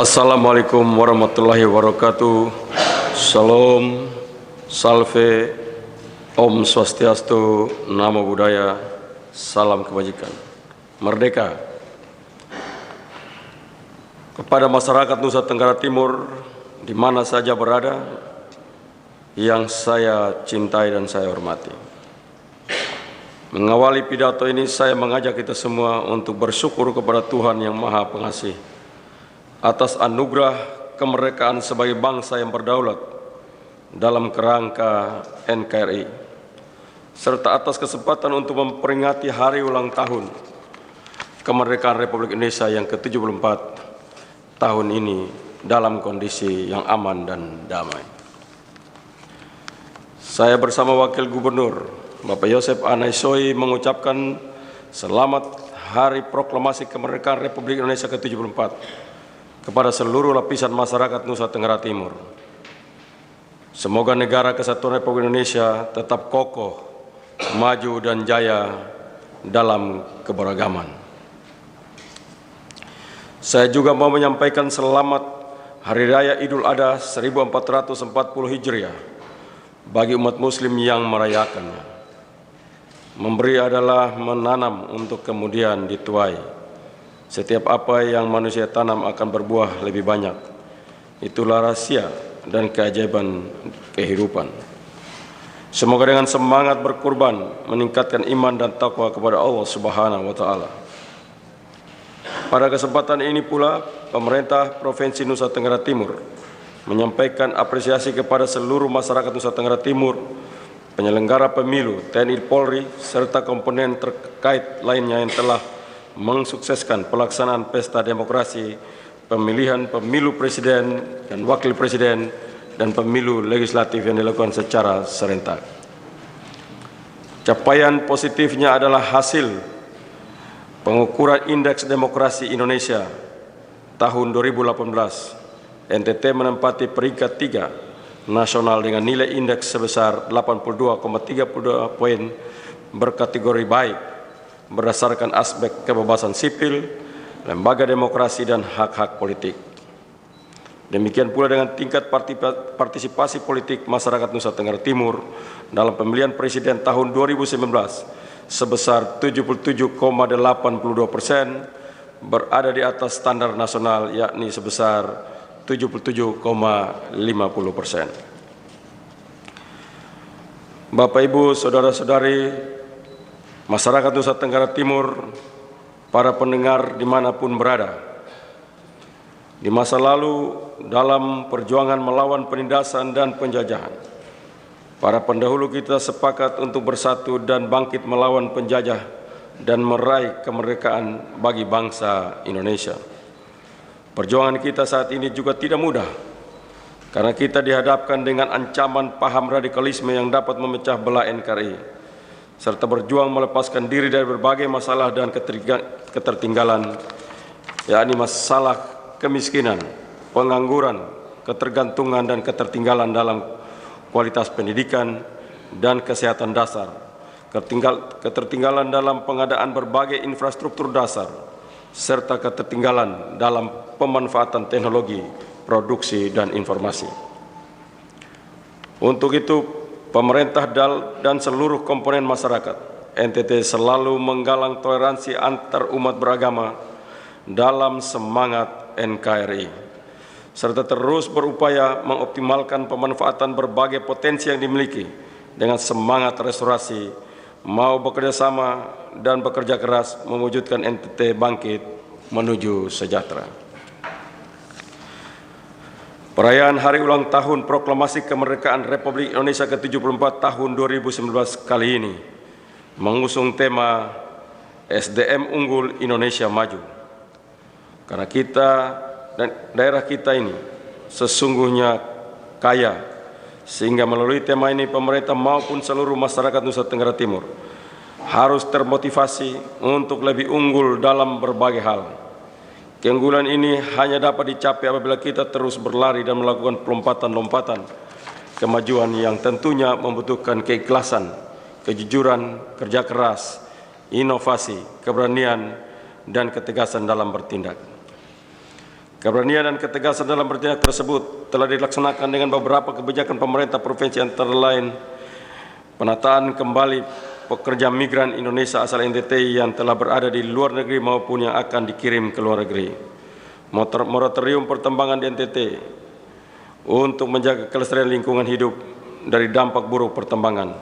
Assalamualaikum warahmatullahi wabarakatuh. Salam, salve, Om Swastiastu, Namo Buddhaya, salam kebajikan. Merdeka. Kepada masyarakat Nusa Tenggara Timur, di mana saja berada, yang saya cintai dan saya hormati. Mengawali pidato ini, saya mengajak kita semua untuk bersyukur kepada Tuhan yang Maha Pengasih atas anugerah kemerdekaan sebagai bangsa yang berdaulat dalam kerangka NKRI, serta atas kesempatan untuk memperingati hari ulang tahun kemerdekaan Republik Indonesia yang ke-74 tahun ini dalam kondisi yang aman dan damai. Saya bersama Wakil Gubernur Bapak Yosef Anaisoi mengucapkan selamat Hari Proklamasi Kemerdekaan Republik Indonesia ke-74 kepada seluruh lapisan masyarakat Nusa Tenggara Timur. Semoga negara kesatuan Republik Indonesia tetap kokoh, maju dan jaya dalam keberagaman. Saya juga mau menyampaikan selamat Hari Raya Idul Adha 1440 Hijriah bagi umat Muslim yang merayakannya. Memberi adalah menanam untuk kemudian dituai. Setiap apa yang manusia tanam akan berbuah lebih banyak. Itulah rahasia dan keajaiban kehidupan. Semoga dengan semangat berkurban meningkatkan iman dan takwa kepada Allah Subhanahu wa Ta'ala. Pada kesempatan ini pula, pemerintah Provinsi Nusa Tenggara Timur menyampaikan apresiasi kepada seluruh masyarakat Nusa Tenggara Timur, penyelenggara pemilu, TNI Polri, serta komponen terkait lainnya yang telah mensukseskan pelaksanaan pesta demokrasi, pemilihan pemilu presiden dan wakil presiden, dan pemilu legislatif yang dilakukan secara serentak. Capaian positifnya adalah hasil pengukuran Indeks Demokrasi Indonesia tahun 2018. NTT menempati peringkat 3 nasional dengan nilai indeks sebesar 82,32 poin berkategori baik berdasarkan aspek kebebasan sipil, lembaga demokrasi, dan hak-hak politik. Demikian pula dengan tingkat partisipasi politik masyarakat Nusa Tenggara Timur dalam pemilihan presiden tahun 2019 sebesar 77,82%, berada di atas standar nasional yakni sebesar 77,50%. Bapak, Ibu, saudara-saudari, masyarakat Nusa Tenggara Timur, para pendengar dimanapun berada, di masa lalu dalam perjuangan melawan penindasan dan penjajahan, para pendahulu kita sepakat untuk bersatu dan bangkit melawan penjajah dan meraih kemerdekaan bagi bangsa Indonesia. Perjuangan kita saat ini juga tidak mudah, karena kita dihadapkan dengan ancaman paham radikalisme yang dapat memecah belah NKRI, serta berjuang melepaskan diri dari berbagai masalah dan ketertinggalan, yakni masalah kemiskinan, pengangguran, ketergantungan dan ketertinggalan dalam kualitas pendidikan dan kesehatan dasar, ketertinggalan dalam pengadaan berbagai infrastruktur dasar, serta ketertinggalan dalam pemanfaatan teknologi, produksi, dan informasi. Untuk itu, pemerintah dan seluruh komponen masyarakat NTT selalu menggalang toleransi antar umat beragama dalam semangat NKRI, serta terus berupaya mengoptimalkan pemanfaatan berbagai potensi yang dimiliki dengan semangat restorasi, mau bekerja sama dan bekerja keras mewujudkan NTT bangkit menuju sejahtera. Perayaan Hari Ulang Tahun Proklamasi Kemerdekaan Republik Indonesia ke-74 tahun 2019 kali ini mengusung tema SDM Unggul Indonesia Maju. Karena kita dan daerah kita ini sesungguhnya kaya, sehingga melalui tema ini pemerintah maupun seluruh masyarakat Nusa Tenggara Timur harus termotivasi untuk lebih unggul dalam berbagai hal. Keunggulan ini hanya dapat dicapai apabila kita terus berlari dan melakukan lompatan-lompatan kemajuan yang tentunya membutuhkan keikhlasan, kejujuran, kerja keras, inovasi, keberanian, dan ketegasan dalam bertindak. Keberanian dan ketegasan dalam bertindak tersebut telah dilaksanakan dengan beberapa kebijakan pemerintah provinsi, antara lain penataan kembali pekerja migran Indonesia asal NTT yang telah berada di luar negeri maupun yang akan dikirim ke luar negeri. Moratorium pertambangan di NTT untuk menjaga kelestarian lingkungan hidup dari dampak buruk pertambangan.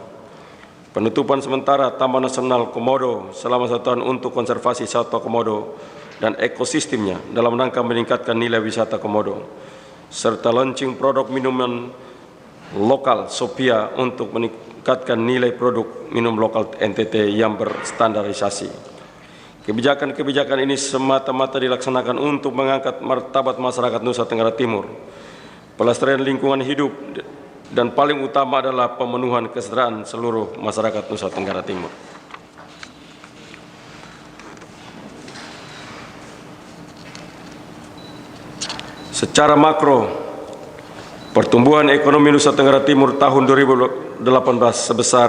Penutupan sementara Taman Nasional Komodo selama 1 tahun untuk konservasi satwa komodo dan ekosistemnya dalam rangka meningkatkan nilai wisata komodo, serta launching produk minuman lokal Sophia untuk meningkatkan nilai produk minum lokal NTT yang berstandarisasi. Kebijakan-kebijakan ini semata-mata dilaksanakan untuk mengangkat martabat masyarakat Nusa Tenggara Timur, pelestarian lingkungan hidup, dan paling utama adalah pemenuhan kesejahteraan seluruh masyarakat Nusa Tenggara Timur. Secara makro, pertumbuhan ekonomi Nusa Tenggara Timur tahun 2018 sebesar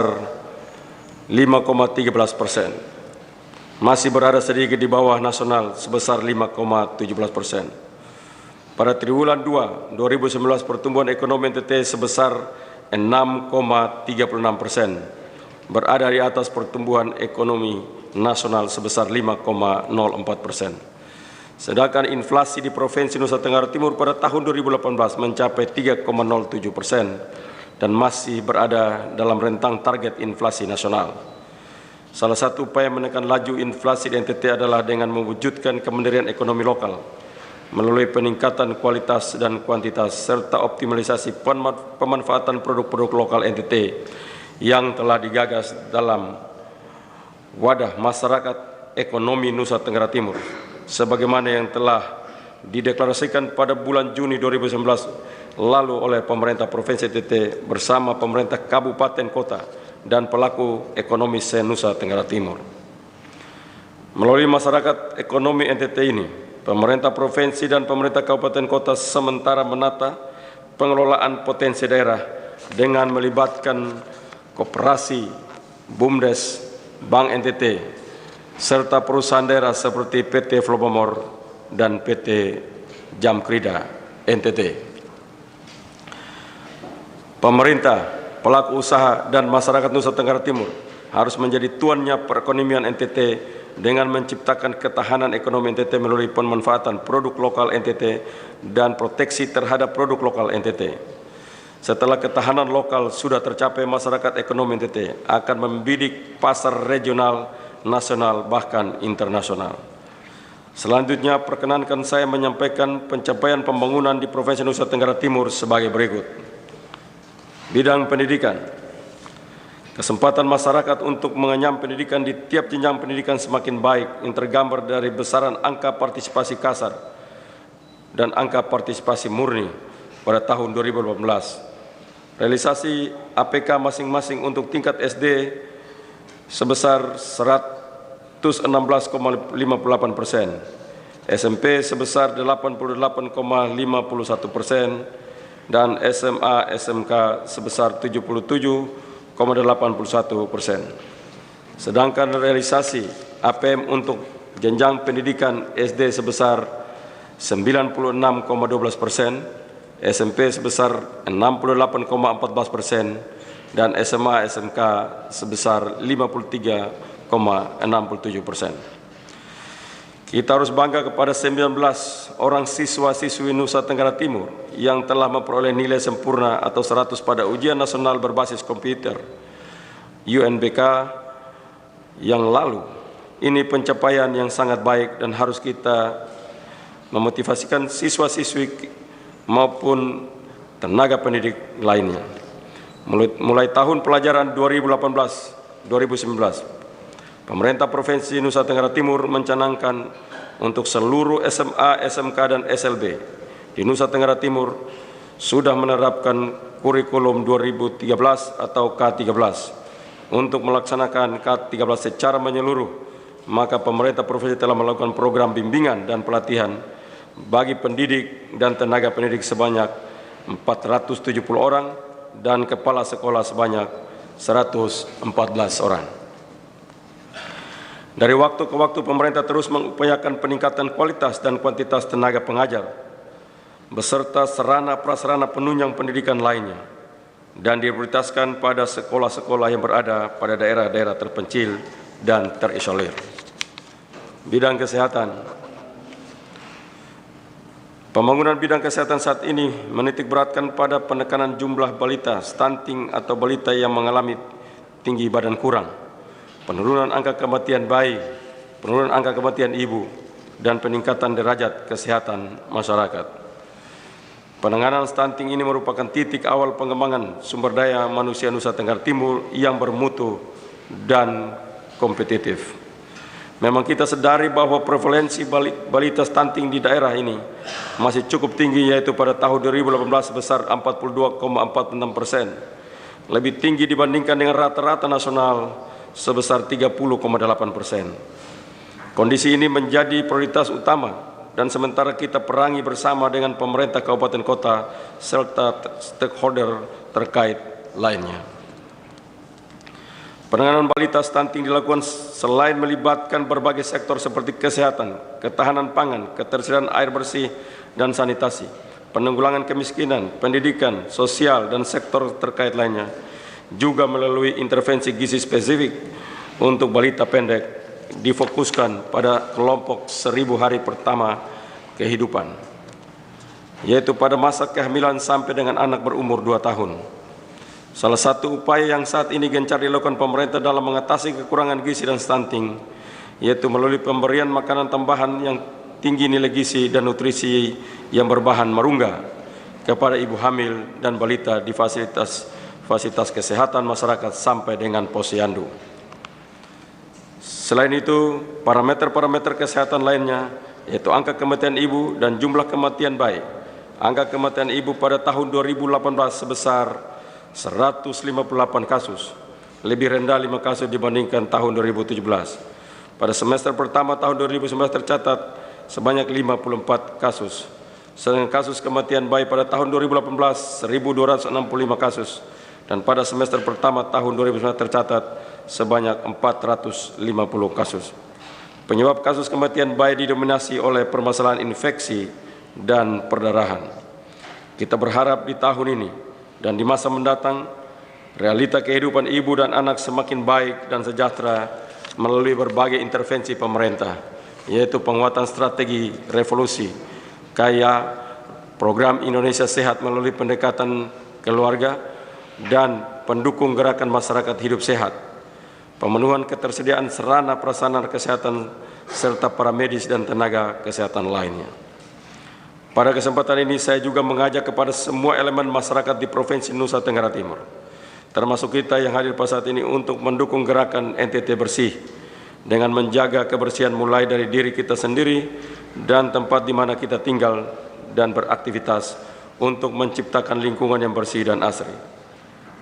5,13%, masih berada sedikit di bawah nasional sebesar 5,17%. Pada triwulan 2 2019, pertumbuhan ekonomi NTT sebesar 6,36%, berada di atas pertumbuhan ekonomi nasional sebesar 5,04%. Sedangkan inflasi di Provinsi Nusa Tenggara Timur pada tahun 2018 mencapai 3,07% dan masih berada dalam rentang target inflasi nasional. Salah satu upaya menekan laju inflasi di NTT adalah dengan mewujudkan kemandirian ekonomi lokal melalui peningkatan kualitas dan kuantitas serta optimalisasi pemanfaatan produk-produk lokal NTT yang telah digagas dalam wadah masyarakat ekonomi Nusa Tenggara Timur, sebagaimana yang telah dideklarasikan pada bulan Juni 2019 lalu oleh pemerintah Provinsi NTT bersama pemerintah kabupaten kota dan pelaku ekonomi se-Nusa Tenggara Timur. Melalui masyarakat ekonomi NTT ini, pemerintah provinsi dan pemerintah kabupaten kota sementara menata pengelolaan potensi daerah dengan melibatkan koperasi, BUMDes, Bank NTT, serta perusahaan daerah seperti PT Flopamor dan PT Jamkrida NTT. Pemerintah, pelaku usaha, dan masyarakat Nusa Tenggara Timur harus menjadi tuannya perekonomian NTT dengan menciptakan ketahanan ekonomi NTT melalui pemanfaatan produk lokal NTT dan proteksi terhadap produk lokal NTT. Setelah ketahanan lokal sudah tercapai, masyarakat ekonomi NTT akan membidik pasar regional, nasional, bahkan internasional. Selanjutnya, perkenankan saya menyampaikan pencapaian pembangunan di Provinsi Nusa Tenggara Timur sebagai berikut. Bidang pendidikan. Kesempatan masyarakat untuk mengenyam pendidikan di tiap jenjang pendidikan semakin baik yang tergambar dari besaran angka partisipasi kasar dan angka partisipasi murni pada tahun 2018. Realisasi APK masing-masing untuk tingkat SD sebesar 116,58%, SMP sebesar 88,51%, dan SMA SMK sebesar 77,81%. Sedangkan realisasi APM untuk jenjang pendidikan SD sebesar 96,12%, SMP sebesar 68,14%, dan SMA SMK sebesar 53,67%. Kita harus bangga kepada 19 orang siswa-siswi Nusa Tenggara Timur yang telah memperoleh nilai sempurna atau 100 pada ujian nasional berbasis komputer UNBK yang lalu. Ini pencapaian yang sangat baik dan harus kita memotivasikan siswa-siswi maupun tenaga pendidik lainnya. Mulai tahun pelajaran 2018-2019, pemerintah Provinsi Nusa Tenggara Timur mencanangkan untuk seluruh SMA, SMK, dan SLB di Nusa Tenggara Timur sudah menerapkan kurikulum 2013 atau K13 untuk melaksanakan K13 secara menyeluruh. Maka pemerintah provinsi telah melakukan program bimbingan dan pelatihan bagi pendidik dan tenaga pendidik sebanyak 470 orang dan kepala sekolah sebanyak 114 orang. Dari waktu ke waktu pemerintah terus mengupayakan peningkatan kualitas dan kuantitas tenaga pengajar beserta sarana prasarana penunjang pendidikan lainnya, dan diprioritaskan pada sekolah-sekolah yang berada pada daerah-daerah terpencil dan terisolir. Bidang kesehatan. Pembangunan bidang kesehatan saat ini menitik beratkan pada penekanan jumlah balita stunting atau balita yang mengalami tinggi badan kurang, penurunan angka kematian bayi, penurunan angka kematian ibu, dan peningkatan derajat kesehatan masyarakat. Penanganan stunting ini merupakan titik awal pengembangan sumber daya manusia Nusa Tenggara Timur yang bermutu dan kompetitif. Memang kita sadari bahwa prevalensi balita stunting di daerah ini masih cukup tinggi, yaitu pada tahun 2018 sebesar 42,46%, lebih tinggi dibandingkan dengan rata-rata nasional sebesar 30,8%. Kondisi ini menjadi prioritas utama, dan sementara kita perangi bersama dengan pemerintah kabupaten kota serta stakeholder terkait lainnya. Penanganan balita stunting dilakukan selain melibatkan berbagai sektor seperti kesehatan, ketahanan pangan, ketersediaan air bersih dan sanitasi, penanggulangan kemiskinan, pendidikan, sosial, dan sektor terkait lainnya, juga melalui intervensi gizi spesifik untuk balita pendek difokuskan pada kelompok 1000 hari pertama kehidupan, yaitu pada masa kehamilan sampai dengan anak berumur 2 tahun. Salah satu upaya yang saat ini gencar dilakukan pemerintah dalam mengatasi kekurangan gizi dan stunting, yaitu melalui pemberian makanan tambahan yang tinggi nilai gizi dan nutrisi yang berbahan marungga kepada ibu hamil dan balita di fasilitas kesehatan masyarakat sampai dengan posyandu. Selain itu, parameter-parameter kesehatan lainnya, yaitu angka kematian ibu dan jumlah kematian bayi. Angka kematian ibu pada tahun 2018 sebesar 158 kasus, lebih rendah 5 kasus dibandingkan tahun 2017. Pada semester pertama tahun 2019 tercatat sebanyak 54 kasus. Sedangkan kasus kematian bayi pada tahun 2018 1.265 kasus, dan pada semester pertama tahun 2019 tercatat sebanyak 450 kasus. Penyebab kasus kematian bayi didominasi oleh permasalahan infeksi dan perdarahan. Kita berharap di tahun ini dan di masa mendatang, realita kehidupan ibu dan anak semakin baik dan sejahtera melalui berbagai intervensi pemerintah, yaitu penguatan strategi revolusi, kaya program Indonesia Sehat melalui pendekatan keluarga, dan pendukung gerakan masyarakat hidup sehat, pemenuhan ketersediaan sarana prasarana kesehatan, serta para medis dan tenaga kesehatan lainnya. Pada kesempatan ini saya juga mengajak kepada semua elemen masyarakat di Provinsi Nusa Tenggara Timur, termasuk kita yang hadir pada saat ini, untuk mendukung gerakan NTT Bersih dengan menjaga kebersihan mulai dari diri kita sendiri dan tempat di mana kita tinggal dan beraktivitas untuk menciptakan lingkungan yang bersih dan asri.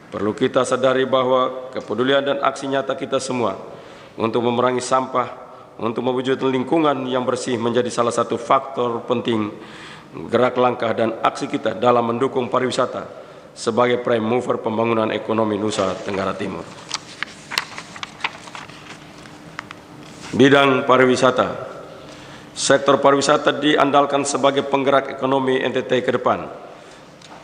Perlu kita sadari bahwa kepedulian dan aksi nyata kita semua untuk memerangi sampah, untuk mewujudkan lingkungan yang bersih menjadi salah satu faktor penting gerak langkah dan aksi kita dalam mendukung pariwisata sebagai prime mover pembangunan ekonomi Nusa Tenggara Timur. Bidang pariwisata. Sektor pariwisata diandalkan sebagai penggerak ekonomi NTT ke depan.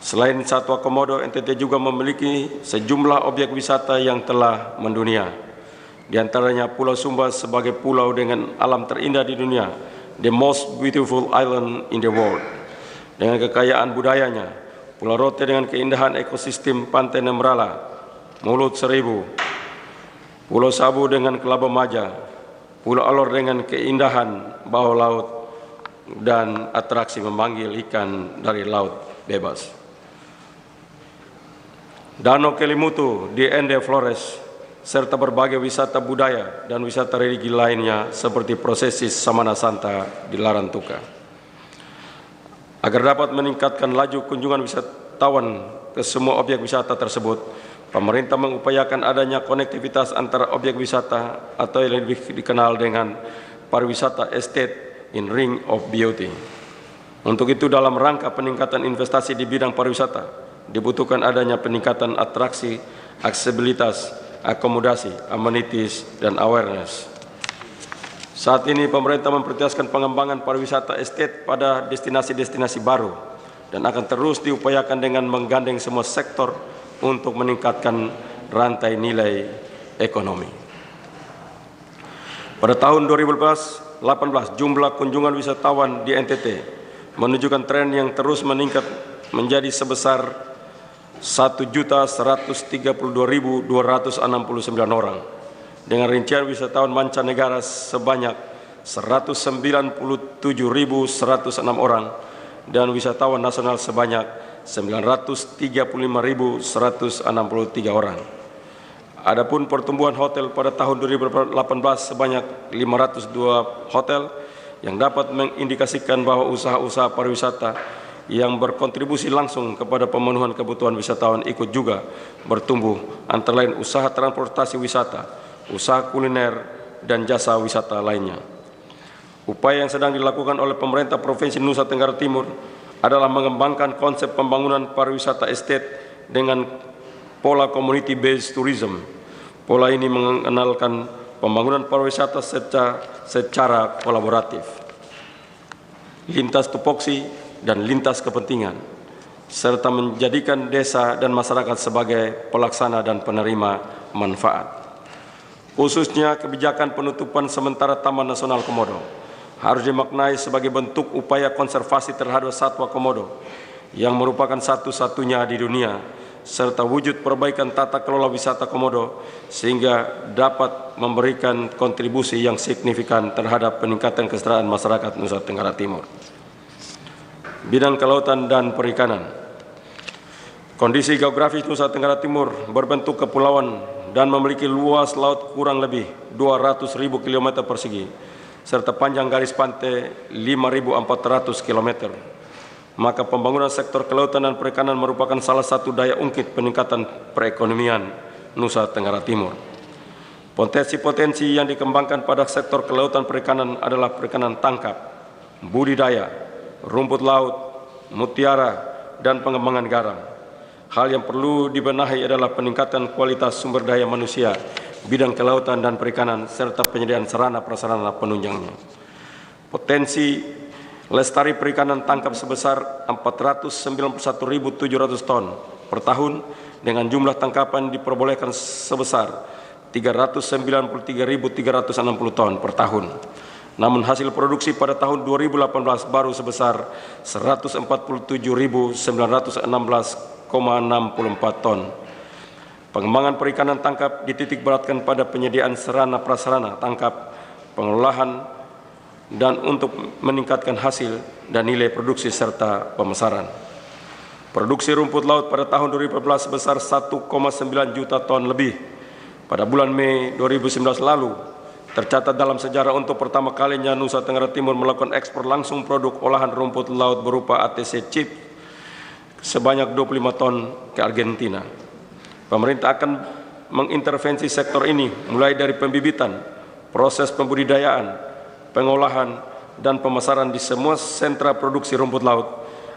Selain Satwa Komodo, NTT juga memiliki sejumlah objek wisata yang telah mendunia. Di antaranya Pulau Sumba sebagai pulau dengan alam terindah di dunia, the most beautiful island in the world, dengan kekayaan budayanya. Pulau Rote dengan keindahan ekosistem Pantai Nemrala, Mulut Seribu, Pulau Sabu dengan Kelaba Maja, Pulau Alor dengan keindahan bawah laut dan atraksi memanggil ikan dari laut bebas. Danau Kelimutu di Ende Flores, serta berbagai wisata budaya dan wisata religi lainnya seperti prosesi Samana Santa di Larantuka. Agar dapat meningkatkan laju kunjungan wisatawan ke semua objek wisata tersebut, pemerintah mengupayakan adanya konektivitas antara objek wisata atau yang lebih dikenal dengan pariwisata estate in Ring of Beauty. Untuk itu, dalam rangka peningkatan investasi di bidang pariwisata, dibutuhkan adanya peningkatan atraksi, aksesibilitas, akomodasi, amenities, dan awareness. Saat ini pemerintah memprioritaskan pengembangan pariwisata estate pada destinasi-destinasi baru dan akan terus diupayakan dengan menggandeng semua sektor untuk meningkatkan rantai nilai ekonomi. Pada tahun 2018, jumlah kunjungan wisatawan di NTT menunjukkan tren yang terus meningkat menjadi sebesar 1.132.269 orang, dengan rincian wisatawan mancanegara sebanyak 197.106 orang dan wisatawan nasional sebanyak 935.163 orang. Adapun pertumbuhan hotel pada tahun 2018 sebanyak 502 hotel yang dapat mengindikasikan bahwa usaha-usaha pariwisata yang berkontribusi langsung kepada pemenuhan kebutuhan wisatawan ikut juga bertumbuh, antara lain usaha transportasi wisata, usaha kuliner, dan jasa wisata lainnya. Upaya yang sedang dilakukan oleh pemerintah Provinsi Nusa Tenggara Timur adalah mengembangkan konsep pembangunan pariwisata estate dengan pola community based tourism. Pola ini mengenalkan pembangunan pariwisata secara kolaboratif, lintas tupoksi dan lintas kepentingan, serta menjadikan desa dan masyarakat sebagai pelaksana dan penerima manfaat. Khususnya kebijakan penutupan sementara Taman Nasional Komodo harus dimaknai sebagai bentuk upaya konservasi terhadap satwa komodo yang merupakan satu-satunya di dunia, serta wujud perbaikan tata kelola wisata komodo sehingga dapat memberikan kontribusi yang signifikan terhadap peningkatan kesejahteraan masyarakat Nusa Tenggara Timur. Bidang kelautan dan perikanan. Kondisi geografis Nusa Tenggara Timur berbentuk kepulauan dan memiliki luas laut kurang lebih 200.000 km persegi, serta panjang garis pantai 5.400 km. Maka pembangunan sektor kelautan dan perikanan merupakan salah satu daya ungkit peningkatan perekonomian Nusa Tenggara Timur. Potensi-potensi yang dikembangkan pada sektor kelautan perikanan adalah perikanan tangkap, budidaya, rumput laut, mutiara, dan pengembangan garam. Hal yang perlu dibenahi adalah peningkatan kualitas sumber daya manusia, bidang kelautan dan perikanan, serta penyediaan sarana prasarana penunjangnya. Potensi lestari perikanan tangkap sebesar 491.700 ton per tahun, dengan jumlah tangkapan diperbolehkan sebesar 393.360 ton per tahun. Namun hasil produksi pada tahun 2018 baru sebesar 147.916,64 ton. Pengembangan perikanan tangkap dititik beratkan pada penyediaan sarana prasarana tangkap, pengelolaan, dan untuk meningkatkan hasil dan nilai produksi serta pemasaran. Produksi rumput laut pada tahun 2014 sebesar 1,9 juta ton lebih. Pada bulan Mei 2019 lalu, tercatat dalam sejarah untuk pertama kalinya Nusa Tenggara Timur melakukan ekspor langsung produk olahan rumput laut berupa ATC chip sebanyak 25 ton ke Argentina. Pemerintah akan mengintervensi sektor ini mulai dari pembibitan, proses pembudidayaan, pengolahan, dan pemasaran di semua sentra produksi rumput laut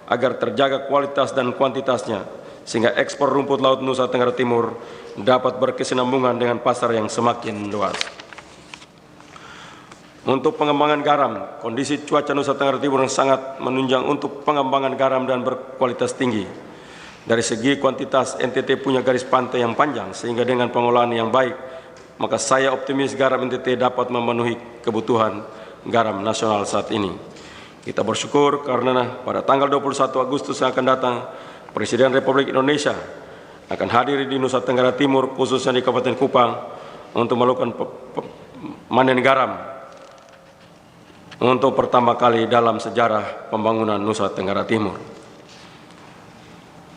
agar terjaga kualitas dan kuantitasnya, sehingga ekspor rumput laut Nusa Tenggara Timur dapat berkesinambungan dengan pasar yang semakin luas. Untuk pengembangan garam, kondisi cuaca Nusa Tenggara Timur sangat menunjang untuk pengembangan garam dan berkualitas tinggi. Dari segi kuantitas, NTT punya garis pantai yang panjang, sehingga dengan pengolahan yang baik, maka saya optimis garam NTT dapat memenuhi kebutuhan garam nasional saat ini. Kita bersyukur karena pada tanggal 21 Agustus yang akan datang, Presiden Republik Indonesia akan hadir di Nusa Tenggara Timur, khususnya di Kabupaten Kupang, untuk melakukan panen garam untuk pertama kali dalam sejarah pembangunan Nusa Tenggara Timur.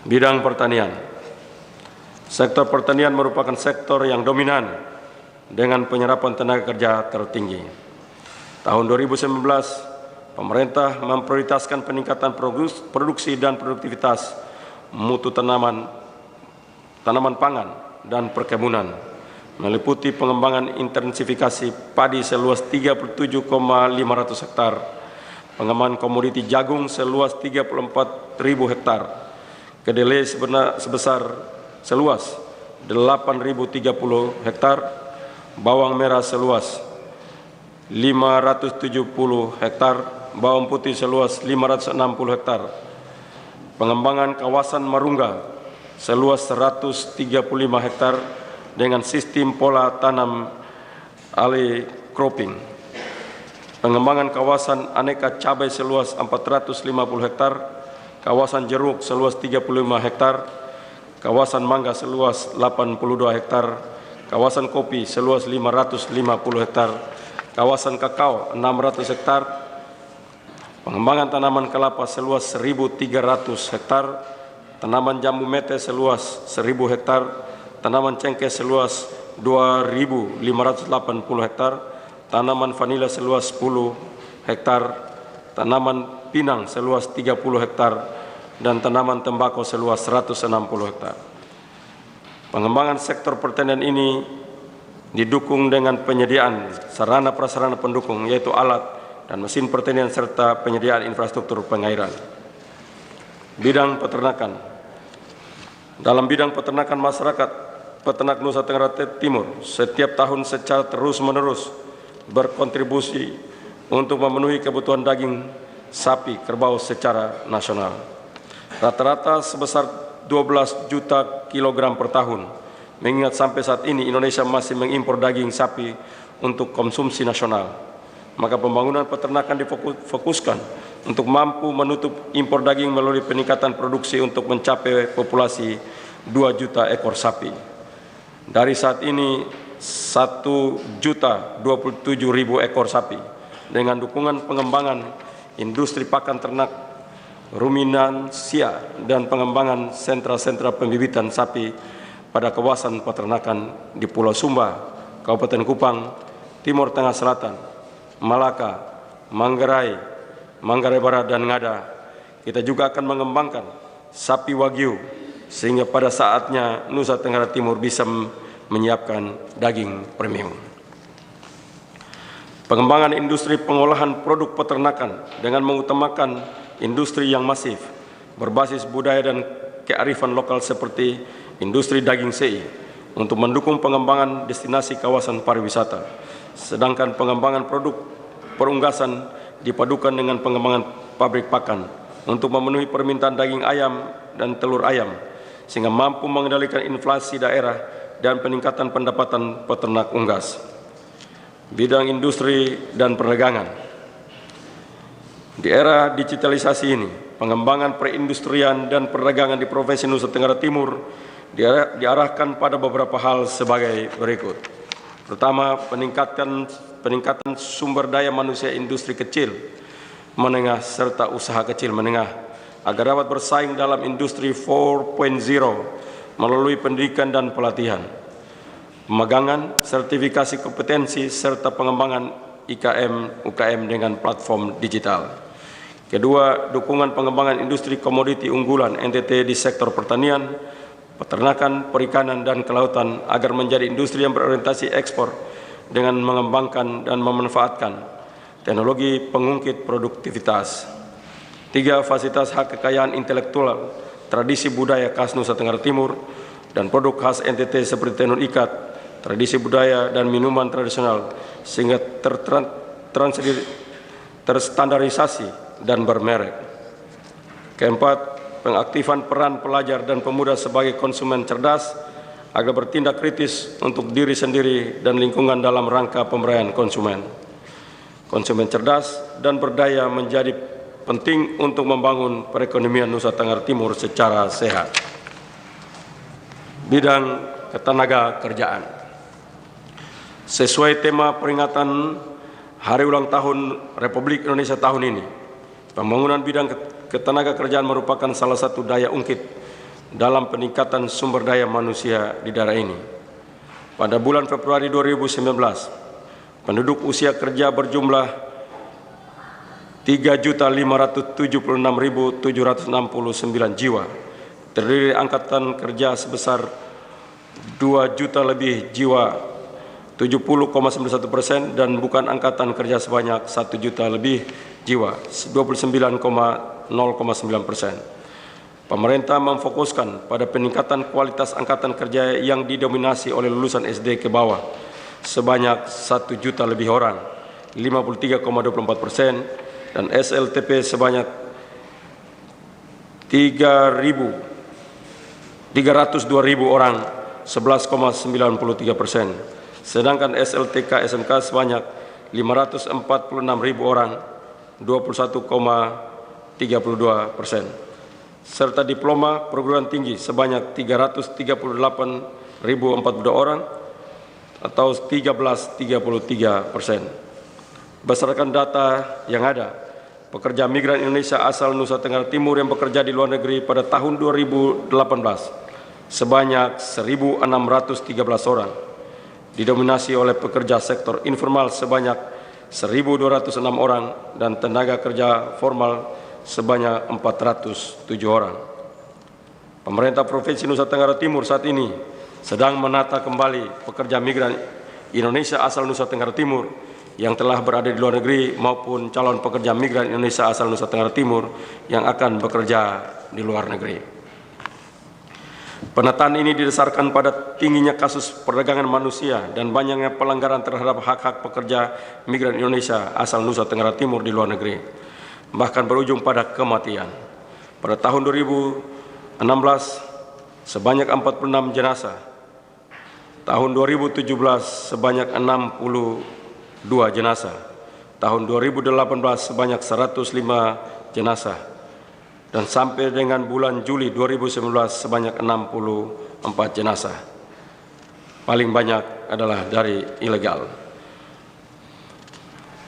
Bidang pertanian. Sektor pertanian merupakan sektor yang dominan dengan penyerapan tenaga kerja tertinggi. Tahun 2019, pemerintah memprioritaskan peningkatan produksi dan produktivitas mutu tanaman pangan dan perkebunan, meliputi pengembangan intensifikasi padi seluas 37,500 hektar, pengembangan komoditi jagung seluas 34.000 hektar, kedelai seluas 8.030 hektar, bawang merah seluas 570 hektar, bawang putih seluas 560 hektar, pengembangan kawasan Marungga seluas 135 hektar dengan sistem pola tanam alley cropping. Pengembangan kawasan aneka cabai seluas 450 hektar, kawasan jeruk seluas 35 hektar, kawasan mangga seluas 82 hektar, kawasan kopi seluas 550 hektar, kawasan kakao 600 hektar, pengembangan tanaman kelapa seluas 1.300 hektar, tanaman jambu mete seluas 1.000 hektar, tanaman cengkeh seluas 2.580 hektar, tanaman vanila seluas 10 hektar, tanaman pinang seluas 30 hektar, dan tanaman tembakau seluas 160 hektar. Pengembangan sektor pertanian ini didukung dengan penyediaan sarana prasarana pendukung, yaitu alat dan mesin pertanian serta penyediaan infrastruktur pengairan. Bidang peternakan. Dalam bidang peternakan, masyarakat peternak Nusa Tenggara Timur setiap tahun secara terus-menerus berkontribusi untuk memenuhi kebutuhan daging sapi kerbau secara nasional. Rata-rata sebesar 12 juta kilogram per tahun, mengingat sampai saat ini Indonesia masih mengimpor daging sapi untuk konsumsi nasional. Maka pembangunan peternakan difokuskan untuk mampu menutup impor daging melalui peningkatan produksi untuk mencapai populasi 2 juta ekor sapi. Dari saat ini 1.027.000 ekor sapi dengan dukungan pengembangan industri pakan ternak, ruminansia, dan pengembangan sentra-sentra pembibitan sapi pada kawasan peternakan di Pulau Sumba, Kabupaten Kupang, Timur Tengah Selatan, Malaka, Manggarai, Manggarai Barat, dan Ngada. Kita juga akan mengembangkan sapi Wagyu sehingga pada saatnya Nusa Tenggara Timur bisa menyiapkan daging premium. Pengembangan industri pengolahan produk peternakan dengan mengutamakan industri yang masif, berbasis budaya dan kearifan lokal seperti industri daging CI untuk mendukung pengembangan destinasi kawasan pariwisata. Sedangkan pengembangan produk perunggasan dipadukan dengan pengembangan pabrik pakan untuk memenuhi permintaan daging ayam dan telur ayam, sehingga mampu mengendalikan inflasi daerah dan peningkatan pendapatan peternak unggas. Bidang industri dan perdagangan. Di era digitalisasi ini, pengembangan perindustrian dan perdagangan di Provinsi Nusa Tenggara Timur diarahkan pada beberapa hal sebagai berikut. Pertama, peningkatan sumber daya manusia industri kecil, menengah, serta usaha kecil menengah, agar dapat bersaing dalam industri 4.0 melalui pendidikan dan pelatihan, pemagangan, sertifikasi kompetensi, serta pengembangan UKM dengan platform digital. Kedua, dukungan pengembangan industri komoditi unggulan NTT di sektor pertanian, peternakan, perikanan, dan kelautan agar menjadi industri yang berorientasi ekspor dengan mengembangkan dan memanfaatkan teknologi pengungkit produktivitas. Tiga, fasilitas hak kekayaan intelektual, tradisi budaya khas Nusa Tenggara Timur, dan produk khas NTT seperti tenun ikat, tradisi budaya, dan minuman tradisional sehingga terstandarisasi dan bermerek. Keempat, pengaktifan peran pelajar dan pemuda sebagai konsumen cerdas agar bertindak kritis untuk diri sendiri dan lingkungan dalam rangka pemberdayaan konsumen. Konsumen cerdas dan berdaya menjadi penting untuk membangun perekonomian Nusa Tenggara Timur secara sehat. Bidang ketenaga kerjaan. Sesuai tema peringatan Hari Ulang Tahun Republik Indonesia tahun ini, pembangunan bidang ketenaga kerjaan merupakan salah satu daya ungkit dalam peningkatan sumber daya manusia di daerah ini. Pada bulan Februari 2019, penduduk usia kerja berjumlah 3.576.769 jiwa, terdiri angkatan kerja sebesar 2 juta lebih jiwa, 70,91%, dan bukan angkatan kerja sebanyak 1 juta lebih jiwa, 29,09%. Pemerintah memfokuskan pada peningkatan kualitas angkatan kerja yang didominasi oleh lulusan SD ke bawah sebanyak 1 juta lebih orang, 53,24%, dan SLTP sebanyak 302.000 orang 11,93%, sedangkan SLTK SMK sebanyak 546.000 orang 21,32%, serta diploma perguruan tinggi sebanyak 338.042 orang atau 13,33%. Berdasarkan data yang ada, pekerja migran Indonesia asal Nusa Tenggara Timur yang bekerja di luar negeri pada tahun 2018 sebanyak 1.613 orang, didominasi oleh pekerja sektor informal sebanyak 1.206 orang dan tenaga kerja formal sebanyak 407 orang. Pemerintah Provinsi Nusa Tenggara Timur saat ini sedang menata kembali pekerja migran Indonesia asal Nusa Tenggara Timur yang telah berada di luar negeri maupun calon pekerja migran Indonesia asal Nusa Tenggara Timur yang akan bekerja di luar negeri. Penataan ini didasarkan pada tingginya kasus perdagangan manusia dan banyaknya pelanggaran terhadap hak-hak pekerja migran Indonesia asal Nusa Tenggara Timur di luar negeri, bahkan berujung pada kematian. Pada tahun 2016 sebanyak 46 jenazah, tahun 2017 sebanyak 62 jenazah, tahun 2018 sebanyak 105 jenazah, dan sampai dengan bulan Juli 2019 sebanyak 64 jenazah. Paling banyak adalah dari ilegal.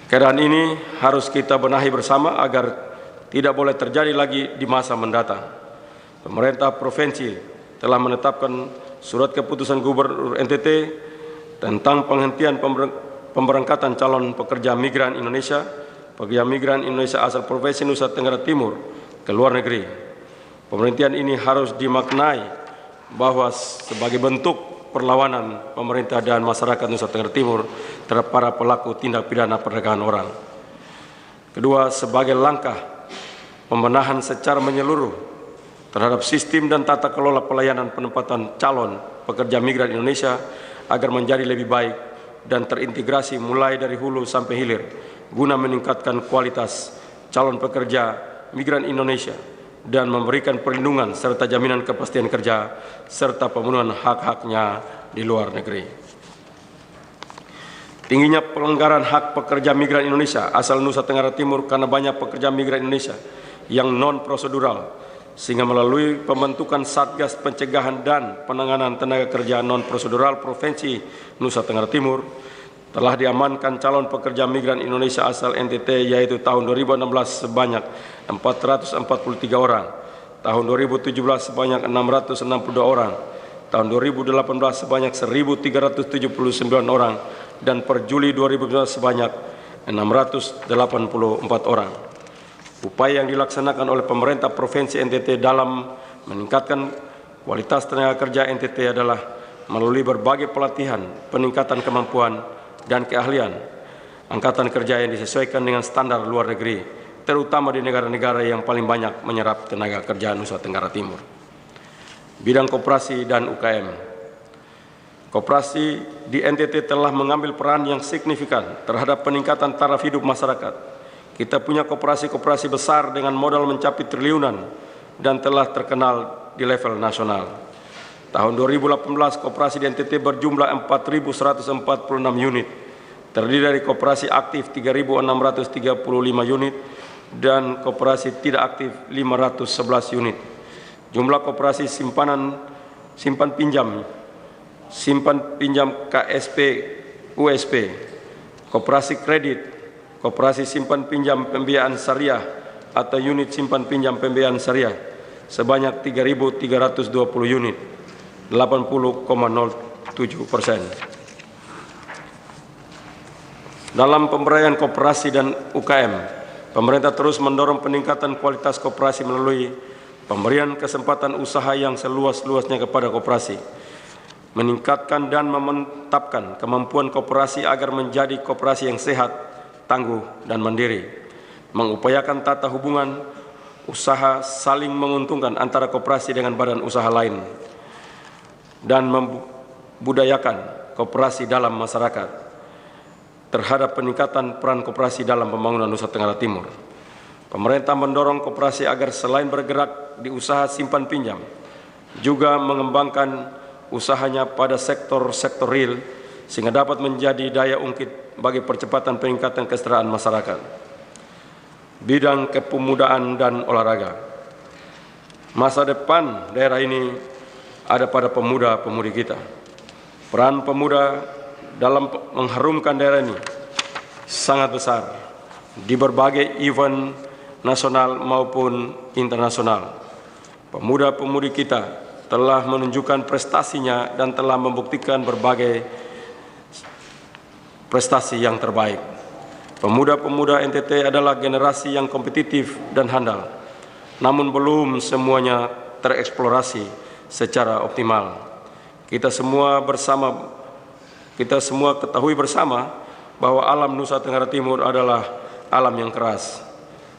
Keadaan ini harus kita benahi bersama agar tidak boleh terjadi lagi di masa mendatang. Pemerintah provinsi telah menetapkan surat keputusan Gubernur NTT tentang penghentian pemberangkatan calon pekerja migran Indonesia asal Provinsi Nusa Tenggara Timur ke luar negeri. Pemberhentian ini harus dimaknai bahwa sebagai bentuk perlawanan pemerintah dan masyarakat Nusa Tenggara Timur terhadap para pelaku tindak pidana perdagangan orang. Kedua, sebagai langkah pembenahan secara menyeluruh terhadap sistem dan tata kelola pelayanan penempatan calon pekerja migran Indonesia agar menjadi lebih baik dan terintegrasi mulai dari hulu sampai hilir guna meningkatkan kualitas calon pekerja migran Indonesia dan memberikan perlindungan serta jaminan kepastian kerja serta pemenuhan hak-haknya di luar negeri. Tingginya pelanggaran hak pekerja migran Indonesia asal Nusa Tenggara Timur karena banyak pekerja migran Indonesia yang non-prosedural, sehingga melalui pembentukan Satgas Pencegahan dan Penanganan Tenaga Kerja Non-Prosedural Provinsi Nusa Tenggara Timur, telah diamankan calon pekerja migran Indonesia asal NTT yaitu tahun 2016 sebanyak 443 orang, tahun 2017 sebanyak 662 orang, tahun 2018 sebanyak 1.379 orang, dan per Juli 2019 sebanyak 684 orang. Upaya yang dilaksanakan oleh pemerintah Provinsi NTT dalam meningkatkan kualitas tenaga kerja NTT adalah melalui berbagai pelatihan, peningkatan kemampuan dan keahlian angkatan kerja yang disesuaikan dengan standar luar negeri, terutama di negara-negara yang paling banyak menyerap tenaga kerja Nusa Tenggara Timur. Bidang koperasi dan UKM. Koperasi di NTT telah mengambil peran yang signifikan terhadap peningkatan taraf hidup masyarakat. Kita punya koperasi-koperasi besar dengan modal mencapai triliunan dan telah terkenal di level nasional. Tahun 2018, koperasi di NTT berjumlah 4.146 unit, terdiri dari koperasi aktif 3.635 unit dan koperasi tidak aktif 511 unit. Jumlah koperasi simpan pinjam KSP USP, koperasi kredit, koperasi simpan pinjam pembiayaan syariah atau unit simpan pinjam pembiayaan syariah sebanyak 3.320 unit, 80,07%. Dalam pemberdayaan koperasi dan UKM, pemerintah terus mendorong peningkatan kualitas koperasi melalui pemberian kesempatan usaha yang seluas-luasnya kepada koperasi, meningkatkan dan memantapkan kemampuan koperasi agar menjadi koperasi yang sehat, tangguh dan mandiri, mengupayakan tata hubungan usaha saling menguntungkan antara koperasi dengan badan usaha lain, dan membudayakan koperasi dalam masyarakat terhadap peningkatan peran koperasi dalam pembangunan Nusa Tenggara Timur. Pemerintah mendorong koperasi agar selain bergerak di usaha simpan pinjam, juga mengembangkan usahanya pada sektor-sektor real sehingga dapat menjadi daya ungkit bagi percepatan peningkatan kesejahteraan masyarakat. Bidang kepemudaan dan olahraga. Masa depan daerah ini ada pada pemuda-pemudi kita. Peran pemuda dalam mengharumkan daerah ini sangat besar di berbagai event nasional maupun internasional. Pemuda-pemudi kita telah menunjukkan prestasinya dan telah membuktikan berbagai prestasi yang terbaik. Pemuda-pemuda NTT adalah generasi yang kompetitif dan handal, namun belum semuanya tereksplorasi secara optimal. Kita semua ketahui bersama bahwa alam Nusa Tenggara Timur adalah alam yang keras.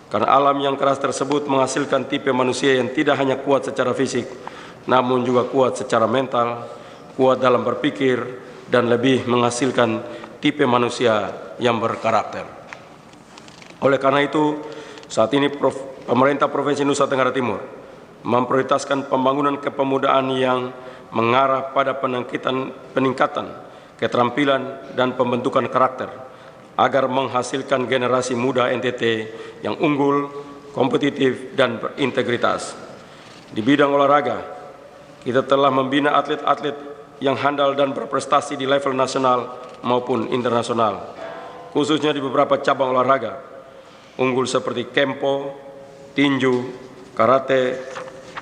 Karena alam yang keras tersebut menghasilkan tipe manusia yang tidak hanya kuat secara fisik, namun juga kuat secara mental, kuat dalam berpikir, dan lebih menghasilkan tipe manusia yang berkarakter. Oleh karena itu, saat ini pemerintah Provinsi Nusa Tenggara Timur memprioritaskan pembangunan kepemudaan yang mengarah pada peningkatan keterampilan dan pembentukan karakter agar menghasilkan generasi muda NTT yang unggul, kompetitif, dan berintegritas. Di bidang olahraga, kita telah membina atlet-atlet yang handal dan berprestasi di level nasional maupun internasional, khususnya di beberapa cabang olahraga unggul seperti kempo, tinju, karate,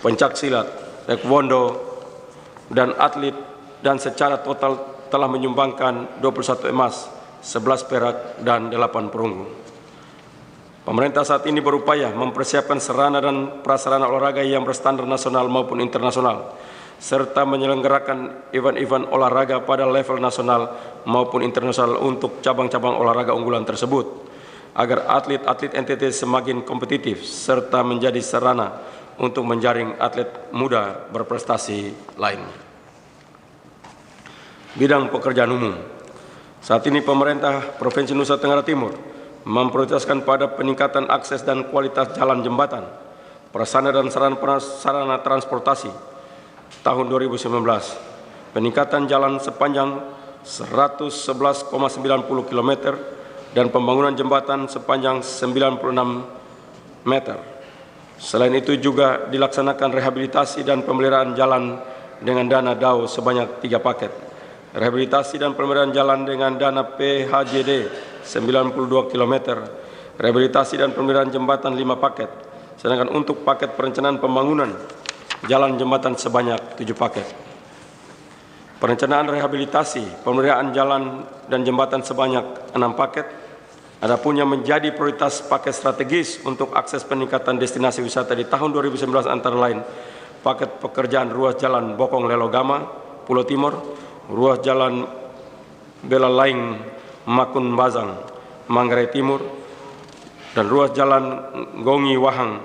pencaksilat, taekwondo, dan atlet, dan secara total telah menyumbangkan 21 emas, 11 perak, dan 8 perunggu. Pemerintah saat ini berupaya mempersiapkan sarana dan prasarana olahraga yang berstandar nasional maupun internasional, serta menyelenggarakan event-event olahraga pada level nasional maupun internasional untuk cabang-cabang olahraga unggulan tersebut, agar atlet-atlet NTT semakin kompetitif, serta menjadi sarana untuk menjaring atlet muda berprestasi lainnya. Bidang pekerjaan umum. Saat ini pemerintah Provinsi Nusa Tenggara Timur memprioritaskan pada peningkatan akses dan kualitas jalan jembatan, prasarana dan sarana transportasi tahun 2019. Peningkatan jalan sepanjang 111,90 km dan pembangunan jembatan sepanjang 96 meter. Selain itu juga dilaksanakan rehabilitasi dan pemeliharaan jalan dengan dana DAU sebanyak 3 paket. Rehabilitasi dan pemeliharaan jalan dengan dana PHJD 92 km, rehabilitasi dan pemeliharaan jembatan 5 paket, sedangkan untuk paket perencanaan pembangunan jalan jembatan sebanyak 7 paket. Perencanaan rehabilitasi, pemeliharaan jalan dan jembatan sebanyak 6 paket, adapun yang menjadi prioritas paket strategis untuk akses peningkatan destinasi wisata di tahun 2019 antara lain paket pekerjaan ruas jalan Bokong Lelogama, Pulau Timur, ruas jalan Belalaing Makun Bazang, Manggarai Timur, dan ruas jalan Gongi Wahang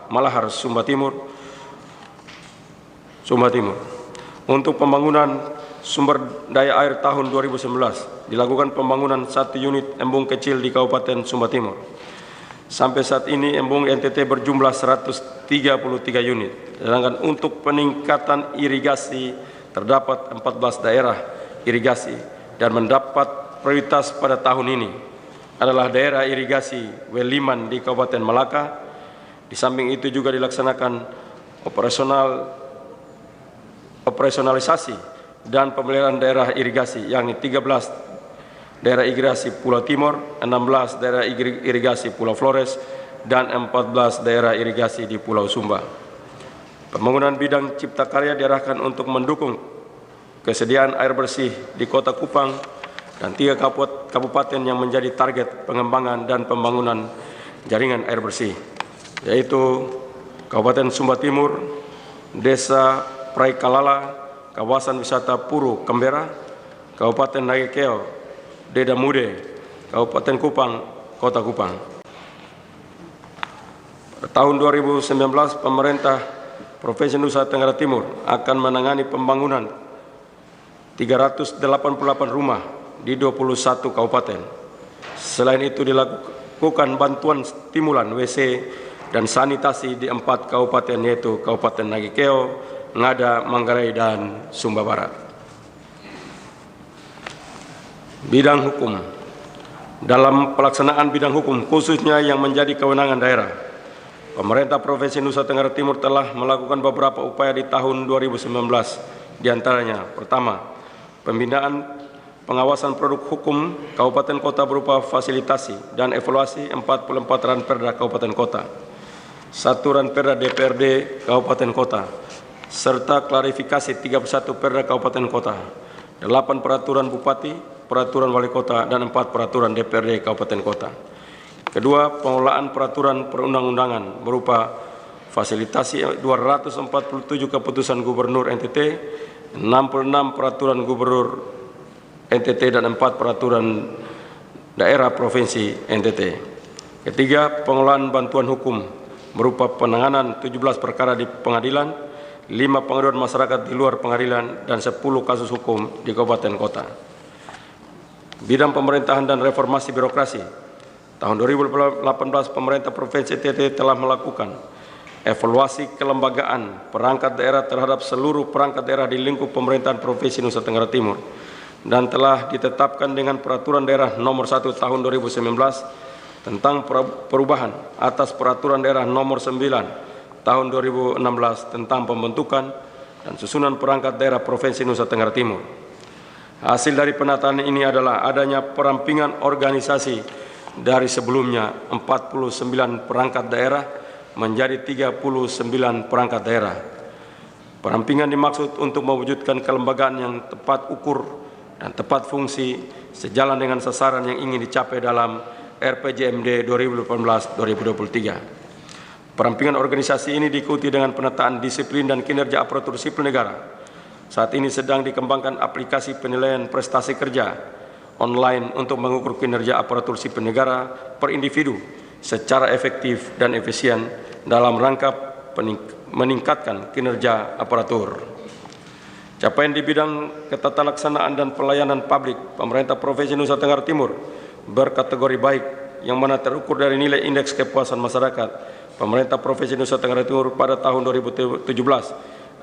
Malahar Sumba Timur. Untuk pembangunan sumber daya air tahun 2019 dilakukan pembangunan 1 unit embung kecil di Kabupaten Sumba Timur. Sampai saat ini embung NTT berjumlah 133 unit, sedangkan untuk peningkatan irigasi terdapat 14 daerah irigasi dan mendapat prioritas pada tahun ini adalah daerah irigasi Weliman di Kabupaten Malaka. Di samping itu juga dilaksanakan operasionalisasi dan pemeliharaan daerah irigasi, yakni 13 daerah irigasi Pulau Timur, 16 daerah irigasi Pulau Flores, dan 14 daerah irigasi di Pulau Sumba. Pembangunan bidang cipta karya diarahkan untuk mendukung kesediaan air bersih di Kota Kupang dan 3 kabupaten yang menjadi target pengembangan dan pembangunan jaringan air bersih, yaitu Kabupaten Sumba Timur, Desa Praikalala, Kawasan Wisata Puru Kembera, Kabupaten Nagekeo, Deda Mude, Kabupaten Kupang, Kota Kupang. Pada tahun 2019, pemerintah Provinsi Nusa Tenggara Timur akan menangani pembangunan 388 rumah di 21 kabupaten. Selain itu melakukan bantuan stimulan WC dan sanitasi di 4 kabupaten, yaitu Kabupaten Nagikeo, Ngada, Manggarai, dan Sumba Barat. Bidang hukum. Dalam pelaksanaan bidang hukum, khususnya yang menjadi kewenangan daerah, pemerintah Provinsi Nusa Tenggara Timur telah melakukan beberapa upaya di tahun 2019. Di antaranya, pertama, pembinaan pengawasan produk hukum Kabupaten Kota berupa fasilitasi dan evaluasi 44 ranperda Kabupaten Kota, 1 ranperda DPRD Kabupaten Kota, serta klarifikasi 31 perda Kabupaten Kota, 8 peraturan Bupati, peraturan Wali Kota, dan 4 peraturan DPRD Kabupaten Kota. Kedua, pengelolaan peraturan perundang-undangan berupa fasilitasi 247 keputusan Gubernur NTT, 66 peraturan Gubernur NTT, dan 4 peraturan daerah Provinsi NTT. Ketiga, pengelolaan bantuan hukum berupa penanganan 17 perkara di pengadilan, 5 pengaduan masyarakat di luar pengadilan, dan 10 kasus hukum di kabupaten kota. Bidang pemerintahan dan reformasi birokrasi. Tahun 2018, pemerintah Provinsi NTT telah melakukan evaluasi kelembagaan perangkat daerah terhadap seluruh perangkat daerah di lingkup pemerintahan Provinsi Nusa Tenggara Timur, dan telah ditetapkan dengan Peraturan Daerah Nomor 1 Tahun 2019 tentang perubahan atas Peraturan Daerah Nomor 9 Tahun 2016 tentang pembentukan dan susunan perangkat daerah Provinsi Nusa Tenggara Timur. Hasil dari penataan ini adalah adanya perampingan organisasi dari sebelumnya 49 perangkat daerah menjadi 39 perangkat daerah. Perampingan dimaksud untuk mewujudkan kelembagaan yang tepat ukur dan tepat fungsi sejalan dengan sasaran yang ingin dicapai dalam RPJMD 2018-2023. Perampingan organisasi ini diikuti dengan penataan disiplin dan kinerja aparatur sipil negara. Saat ini sedang dikembangkan aplikasi penilaian prestasi kerja online untuk mengukur kinerja aparatur sipil negara per individu secara efektif dan efisien dalam rangka meningkatkan kinerja aparatur. Capaian di bidang ketatalaksanaan dan pelayanan publik pemerintah Provinsi Nusa Tenggara Timur berkategori baik yang mana terukur dari nilai indeks kepuasan masyarakat pemerintah Provinsi Nusa Tenggara Timur pada tahun 2017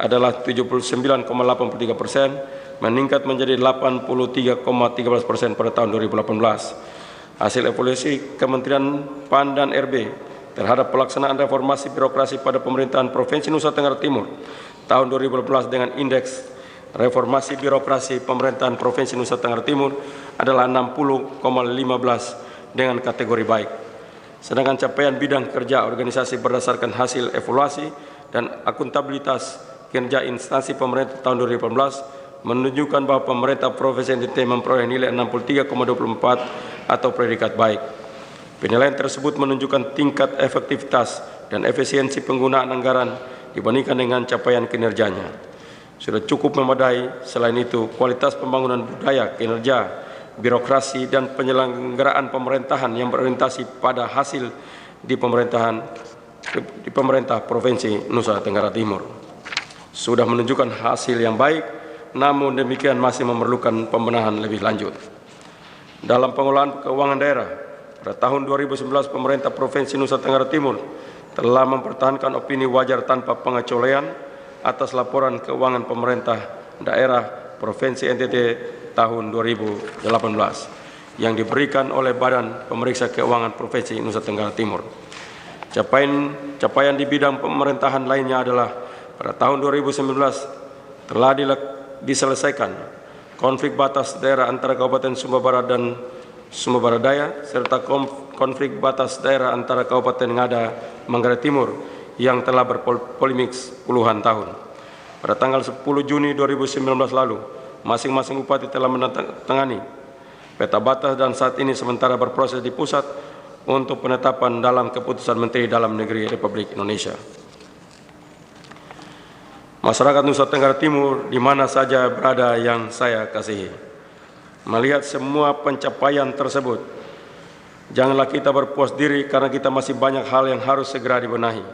adalah 79,83%, meningkat menjadi 83,13% pada tahun 2018. Hasil evaluasi Kementerian PAN dan RB terhadap pelaksanaan reformasi birokrasi pada pemerintahan Provinsi Nusa Tenggara Timur tahun 2018 dengan indeks reformasi birokrasi pemerintahan Provinsi Nusa Tenggara Timur adalah 60,15 dengan kategori baik. Sedangkan capaian bidang kerja organisasi berdasarkan hasil evaluasi dan akuntabilitas kinerja instansi pemerintah tahun 2018 menunjukkan bahwa pemerintah Provinsi NTT memperoleh nilai 63,24 atau predikat baik. Penilaian tersebut menunjukkan tingkat efektivitas dan efisiensi penggunaan anggaran dibandingkan dengan capaian kinerjanya. Sudah cukup memadai. Selain itu, kualitas pembangunan budaya, kinerja, birokrasi, dan penyelenggaraan pemerintahan yang berorientasi pada hasil di pemerintah Provinsi Nusa Tenggara Timur sudah menunjukkan hasil yang baik, namun demikian masih memerlukan pembenahan lebih lanjut. Dalam pengelolaan keuangan daerah, pada tahun 2019 pemerintah Provinsi Nusa Tenggara Timur telah mempertahankan opini wajar tanpa pengecualian atas laporan keuangan pemerintah daerah Provinsi NTT tahun 2018 yang diberikan oleh Badan Pemeriksa Keuangan Provinsi Nusa Tenggara Timur. Capaian di bidang pemerintahan lainnya adalah pada tahun 2019 telah diselesaikan konflik batas daerah antara Kabupaten Sumba Barat dan Sumba Barat Daya, serta konflik batas daerah antara Kabupaten Ngada, Manggarai Timur yang telah berpolemik puluhan tahun. Pada tanggal 10 Juni 2019 lalu, masing-masing bupati telah menandatangani peta batas dan saat ini sementara berproses di pusat untuk penetapan dalam keputusan Menteri Dalam Negeri Republik Indonesia. Masyarakat Nusa Tenggara Timur di mana saja berada yang saya kasihi, melihat semua pencapaian tersebut, janganlah kita berpuas diri karena kita masih banyak hal yang harus segera dibenahi.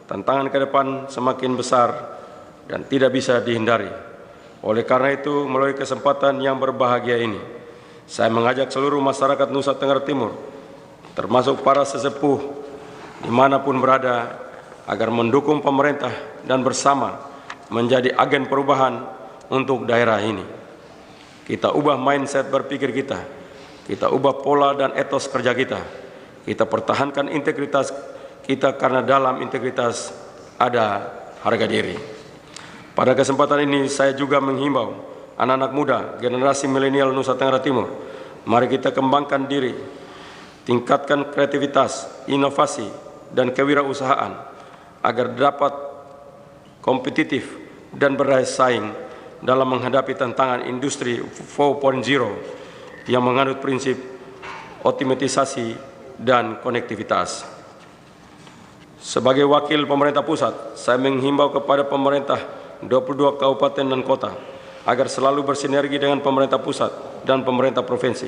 Tantangan ke depan semakin besar dan tidak bisa dihindari. Oleh karena itu, melalui kesempatan yang berbahagia ini, saya mengajak seluruh masyarakat Nusa Tenggara Timur termasuk para sesepuh dimanapun berada, agar mendukung pemerintah dan bersama menjadi agen perubahan untuk daerah ini. Kita ubah mindset berpikir kita ubah pola dan etos kerja kita pertahankan integritas kita karena dalam integritas ada harga diri. Pada kesempatan ini saya juga menghimbau anak-anak muda, generasi milenial Nusa Tenggara Timur, mari kita kembangkan diri, tingkatkan kreativitas, inovasi, dan kewirausahaan agar dapat kompetitif dan berdaya saing dalam menghadapi tantangan industri 4.0 yang menganut prinsip otomatisasi dan konektivitas. Sebagai wakil pemerintah pusat, saya menghimbau kepada pemerintah 22 kabupaten dan kota agar selalu bersinergi dengan pemerintah pusat dan pemerintah provinsi,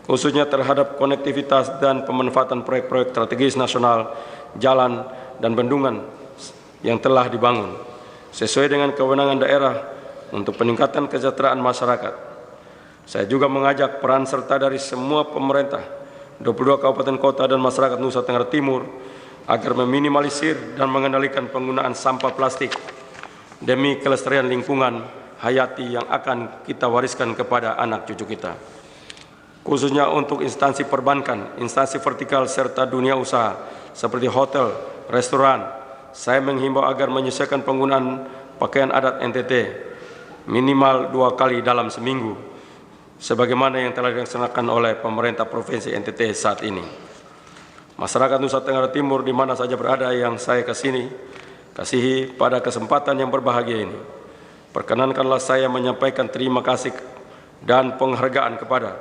khususnya terhadap konektivitas dan pemanfaatan proyek-proyek strategis nasional, jalan, dan bendungan yang telah dibangun, sesuai dengan kewenangan daerah untuk peningkatan kesejahteraan masyarakat. Saya juga mengajak peran serta dari semua pemerintah, 22 kabupaten kota dan masyarakat Nusa Tenggara Timur agar meminimalisir dan mengendalikan penggunaan sampah plastik demi kelestarian lingkungan hayati yang akan kita wariskan kepada anak cucu kita. Khususnya untuk instansi perbankan, instansi vertikal, serta dunia usaha seperti hotel, restoran, saya menghimbau agar menyesuaikan penggunaan pakaian adat NTT minimal 2 kali dalam seminggu, sebagaimana yang telah dilaksanakan oleh pemerintah Provinsi NTT saat ini. Masyarakat Nusa Tenggara Timur di mana saja berada yang saya kasihi pada kesempatan yang berbahagia ini, perkenankanlah saya menyampaikan terima kasih dan penghargaan kepada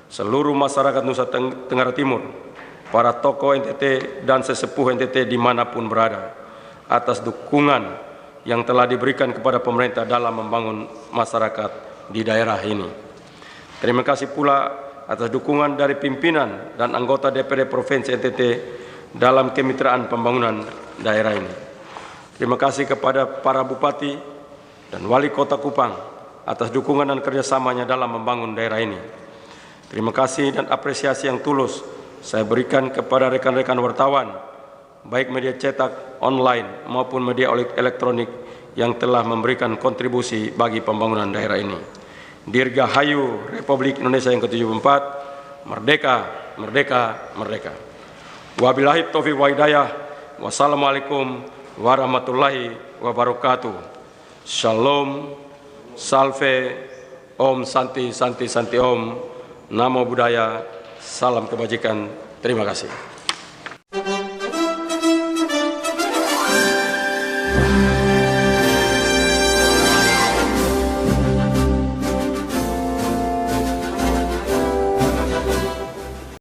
seluruh masyarakat Nusa Tenggara Timur, para tokoh NTT dan sesepuh NTT dimanapun berada, atas dukungan yang telah diberikan kepada pemerintah dalam membangun masyarakat di daerah ini. Terima kasih pula atas dukungan dari pimpinan dan anggota DPD Provinsi NTT dalam kemitraan pembangunan daerah ini. Terima kasih kepada para bupati dan wali kota Kupang atas dukungan dan kerjasamanya dalam membangun daerah ini. Terima kasih dan apresiasi yang tulus saya berikan kepada rekan-rekan wartawan, baik media cetak, online, maupun media elektronik yang telah memberikan kontribusi bagi pembangunan daerah ini. Dirgahayu Republik Indonesia yang ke-74, merdeka, merdeka, merdeka. Wabillahi taufiq wa hidayah. Wassalamualaikum warahmatullahi wabarakatuh. Shalom, salve, om, santi, santi, santi, om. Namo Buddhaya, salam kebajikan. Terima kasih.